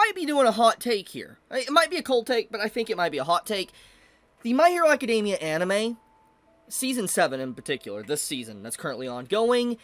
might be doing a hot take here. It might be a cold take, but I think it might be a hot take. The My Hero Academia anime, Season 7 in particular, this season that's currently ongoing,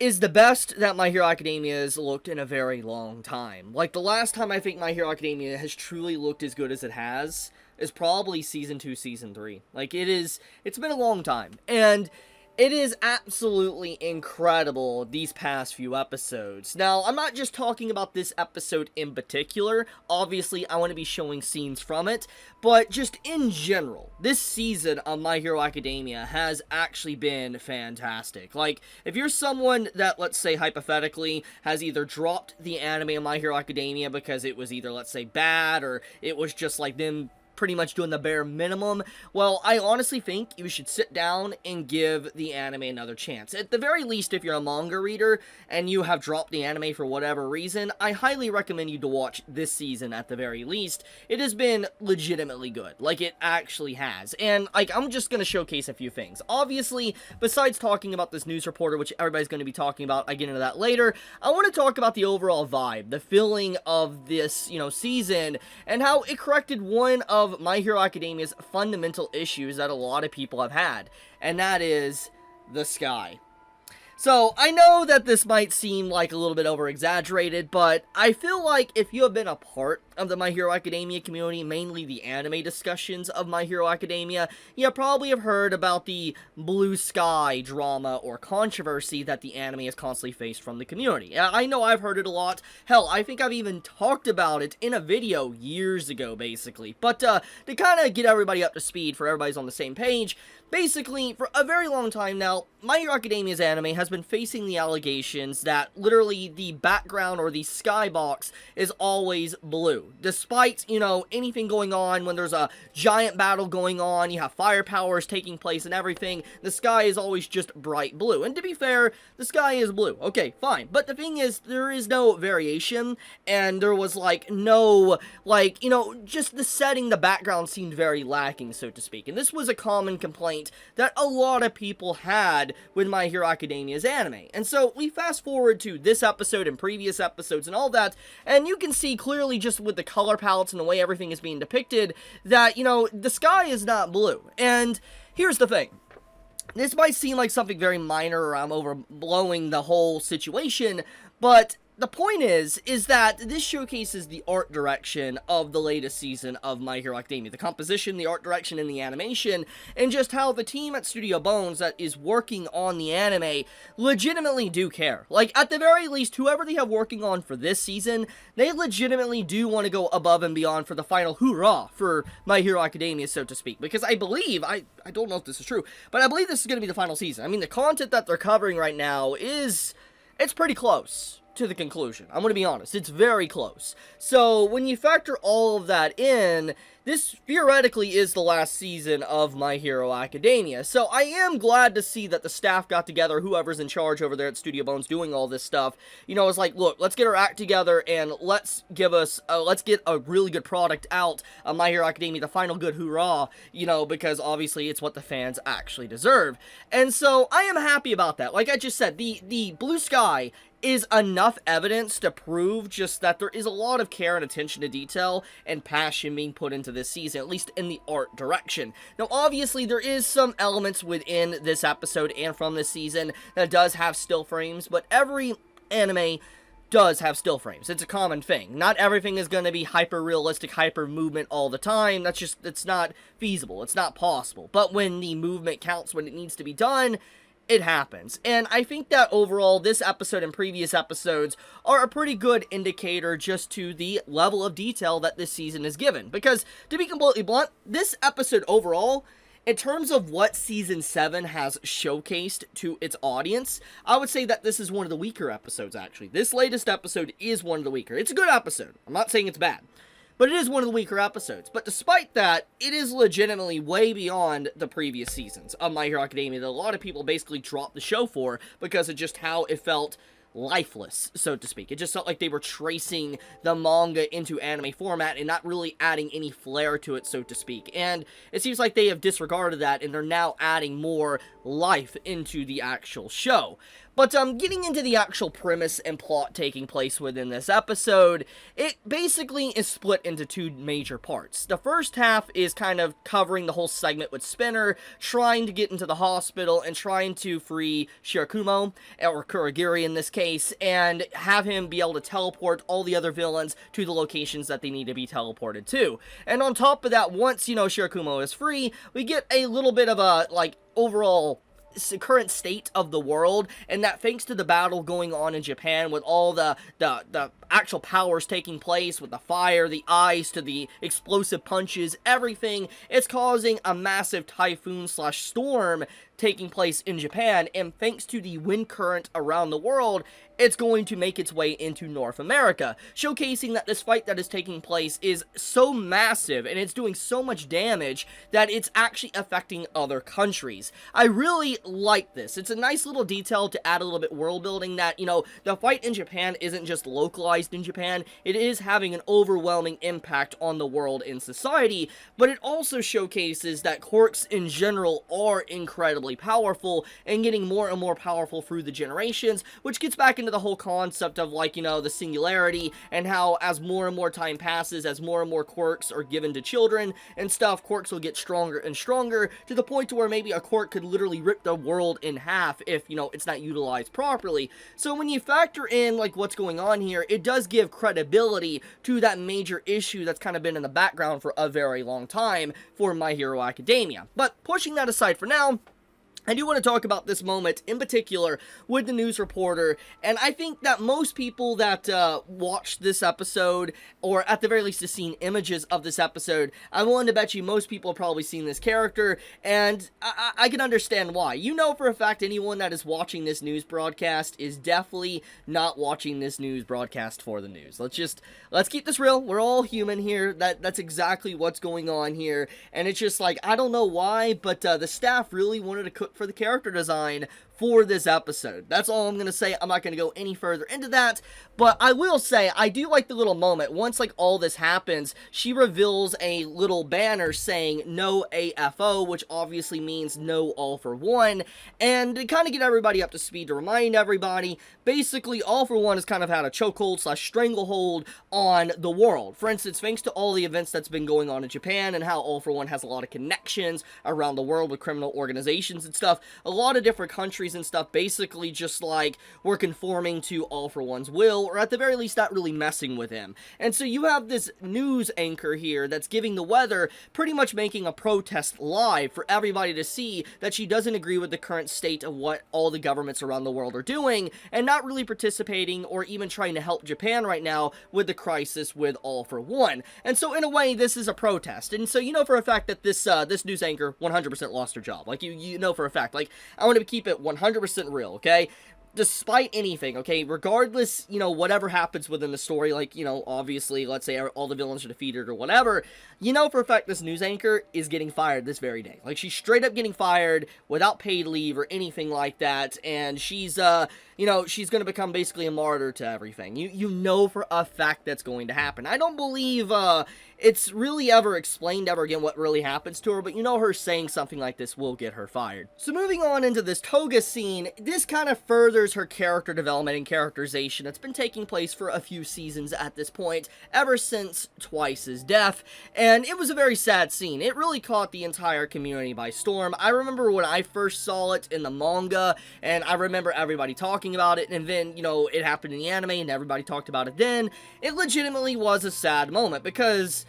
is the best that My Hero Academia has looked in a very long time. Like, the last time I think My Hero Academia has truly looked as good as it has is probably Season 2, Season 3. Like, it's been a long time. And it is absolutely incredible these past few episodes. Now, I'm not just talking about this episode in particular. Obviously, I want to be showing scenes from it. But just in general, this season of My Hero Academia has actually been fantastic. Like, if you're someone that, let's say, hypothetically, has either dropped the anime of My Hero Academia because it was either, let's say, bad, or it was just like them pretty much doing the bare minimum, well, I honestly think you should sit down and give the anime another chance. At the very least, if you're a manga reader and you have dropped the anime for whatever reason, I highly recommend you to watch this season at the very least. It has been legitimately good. Like, it actually has. And, like, I'm just gonna showcase a few things. Obviously, besides talking about this news reporter, which everybody's gonna be talking about, I get into that later, I want to talk about the overall vibe, the feeling of this, season, and how it corrected one of My Hero Academia's fundamental issues that a lot of people have had, and that is the sky. So, I know that this might seem like a little bit over-exaggerated, but I feel like if you have been a part of the My Hero Academia community, mainly the anime discussions of My Hero Academia, you probably have heard about the blue sky drama or controversy that the anime has constantly faced from the community. I know I've heard it a lot. Hell, I think I've even talked about it in a video years ago, basically. But to kind of get everybody up to speed, for everybody's on the same page, basically, for a very long time now, My Hero Academia's anime has been facing the allegations that literally the background or the skybox is always blue. Despite, anything going on, when there's a giant battle going on, you have fire powers taking place and everything, the sky is always just bright blue. And to be fair, the sky is blue. Okay, fine. But the thing is, there is no variation, and there was, just the setting, the background seemed very lacking, so to speak. And this was a common complaint that a lot of people had with My Hero Academia's anime. And so, we fast forward to this episode and previous episodes and all that, and you can see clearly just with the color palettes and the way everything is being depicted that, the sky is not blue. And here's the thing. This might seem like something very minor, or I'm overblowing the whole situation, but the point is that this showcases the art direction of the latest season of My Hero Academia. The composition, the art direction, and the animation, and just how the team at Studio Bones that is working on the anime legitimately do care. Like, at the very least, whoever they have working on for this season, they legitimately do want to go above and beyond for the final hoorah for My Hero Academia, so to speak. Because I believe, I don't know if this is true, but I believe this is going to be the final season. I mean, the content that they're covering right now it's pretty close to the conclusion. I'm going to be honest, it's very close. So, when you factor all of that in, this theoretically is the last season of My Hero Academia. So, I am glad to see that the staff got together, whoever's in charge over there at Studio Bones doing all this stuff, it's like, look, let's get our act together and let's get a really good product out of My Hero Academia, the final good hoorah, because obviously it's what the fans actually deserve. And so, I am happy about that. Like I just said, the blue sky is enough evidence to prove just that there is a lot of care and attention to detail and passion being put into this season, at least in the art direction. Now, obviously, there is some elements within this episode and from this season that does have still frames, but every anime does have still frames. It's a common thing. Not everything is going to be hyper-realistic, hyper-movement all the time. It's not feasible. It's not possible. But when the movement counts, when it needs to be done, it happens. And I think that overall, this episode and previous episodes are a pretty good indicator just to the level of detail that this season is given. Because, to be completely blunt, this episode overall, in terms of what Season 7 has showcased to its audience, I would say that this is one of the weaker episodes, actually. This latest episode is one of the weaker. It's a good episode. I'm not saying it's bad. But it is one of the weaker episodes. But despite that, it is legitimately way beyond the previous seasons of My Hero Academia that a lot of people basically dropped the show for because of just how it felt lifeless, so to speak. It just felt like they were tracing the manga into anime format and not really adding any flair to it, so to speak. And it seems like they have disregarded that and they're now adding more life into the actual show. But getting into the actual premise and plot taking place within this episode, it basically is split into two major parts. The first half is kind of covering the whole segment with Spinner, trying to get into the hospital and trying to free Shirakumo, or Kurogiri in this case, and have him be able to teleport all the other villains to the locations that they need to be teleported to. And on top of that, once, Shirakumo is free, we get a little bit of a, overall current state of the world, and that thanks to the battle going on in Japan with all the actual powers taking place, with the fire, the ice, to the explosive punches, everything, it's causing a massive typhoon/storm taking place in Japan, and thanks to the wind current around the world, it's going to make its way into North America, showcasing that this fight that is taking place is so massive and it's doing so much damage that it's actually affecting other countries. I really like this. It's a nice little detail to add a little bit world building that, the fight in Japan isn't just localized in Japan, it is having an overwhelming impact on the world and society, but it also showcases that quirks in general are incredibly powerful and getting more and more powerful through the generations, which gets back into the whole concept of the singularity, and how as more and more time passes, as more and more quirks are given to children and stuff, quirks will get stronger and stronger to the point to where maybe a quirk could literally rip the world in half if, it's not utilized properly. So when you factor in what's going on here, it does give credibility to that major issue that's kind of been in the background for a very long time for My Hero Academia. But pushing that aside for now, I do want to talk about this moment in particular with the news reporter, and I think that most people that watched this episode, or at the very least have seen images of this episode, I'm willing to bet you most people have probably seen this character, and I can understand why. For a fact anyone that is watching this news broadcast is definitely not watching this news broadcast for the news. Let's keep this real. We're all human here. That's exactly what's going on here, and it's just I don't know why, but the staff really wanted to cook for the character design for this episode. That's all I'm going to say. I'm not going to go any further into that, but I will say I do like the little moment. Once all this happens, she reveals a little banner saying no AFO, which obviously means no all for one, and to kind of get everybody up to speed, to remind everybody, basically all for one has kind of had a chokehold/stranglehold on the world. For instance, thanks to all the events that's been going on in Japan and how all for one has a lot of connections around the world with criminal organizations and stuff, a lot of different countries and stuff basically just we're conforming to All for One's will, or at the very least not really messing with him. And so you have this news anchor here that's giving the weather, pretty much making a protest live for everybody to see that she doesn't agree with the current state of what all the governments around the world are doing, and not really participating or even trying to help Japan right now with the crisis with All for One. And so in a way, this is a protest. And so for a fact that this news anchor 100% lost her job. You know for a fact. I want to keep it 100% real, okay? Despite anything, okay, regardless, whatever happens within the story, obviously, let's say all the villains are defeated or whatever, for a fact this news anchor is getting fired this very day. She's straight up getting fired without paid leave or anything like that, and she's, she's gonna become basically a martyr to everything. You know for a fact that's going to happen. I don't believe, it's really ever explained ever again what really happens to her, but her saying something like this will get her fired. So moving on into this Toga scene, this kind of furthers her character development and characterization that's been taking place for a few seasons at this point, ever since Twice's death, and it was a very sad scene. It really caught the entire community by storm. I remember when I first saw it in the manga, and I remember everybody talking about it, and then, it happened in the anime, and everybody talked about it then. It legitimately was a sad moment, because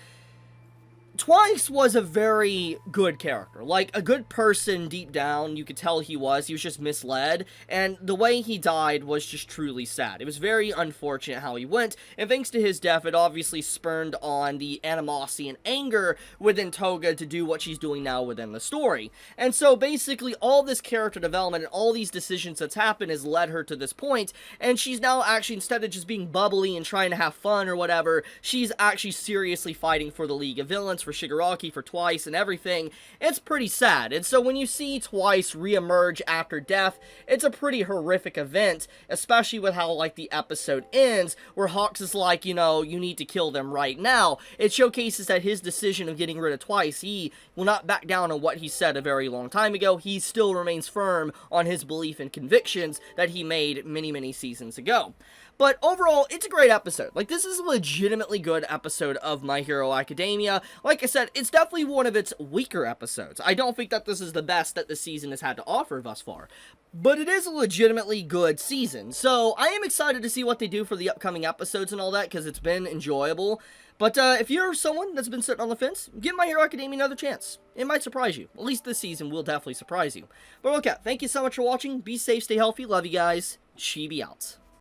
Twice was a very good character, a good person deep down. You could tell he was just misled, and the way he died was just truly sad. It was very unfortunate how he went, and thanks to his death, it obviously spurned on the animosity and anger within Toga to do what she's doing now within the story. And so basically all this character development and all these decisions that's happened has led her to this point, and she's now actually, instead of just being bubbly and trying to have fun or whatever, she's actually seriously fighting for the League of Villains, for Shigaraki for Twice and everything, it's pretty sad. And so when you see Twice reemerge after death, it's a pretty horrific event, especially with how, like, the episode ends, where Hawks is like, you know, you need to kill them right now. It showcases that his decision of getting rid of Twice, he will not back down on what he said a very long time ago. He still remains firm on his belief and convictions that he made many, many seasons ago. But overall, it's a great episode. Like, this is a legitimately good episode of My Hero Academia. Like I said, it's definitely one of its weaker episodes. I don't think that this is the best that the season has had to offer thus far. But it is a legitimately good season. So, I am excited to see what they do for the upcoming episodes and all that, because it's been enjoyable. But if you're someone that's been sitting on the fence, give My Hero Academia another chance. It might surprise you. At least this season will definitely surprise you. But okay, thank you so much for watching. Be safe, stay healthy, love you guys. Chibi out.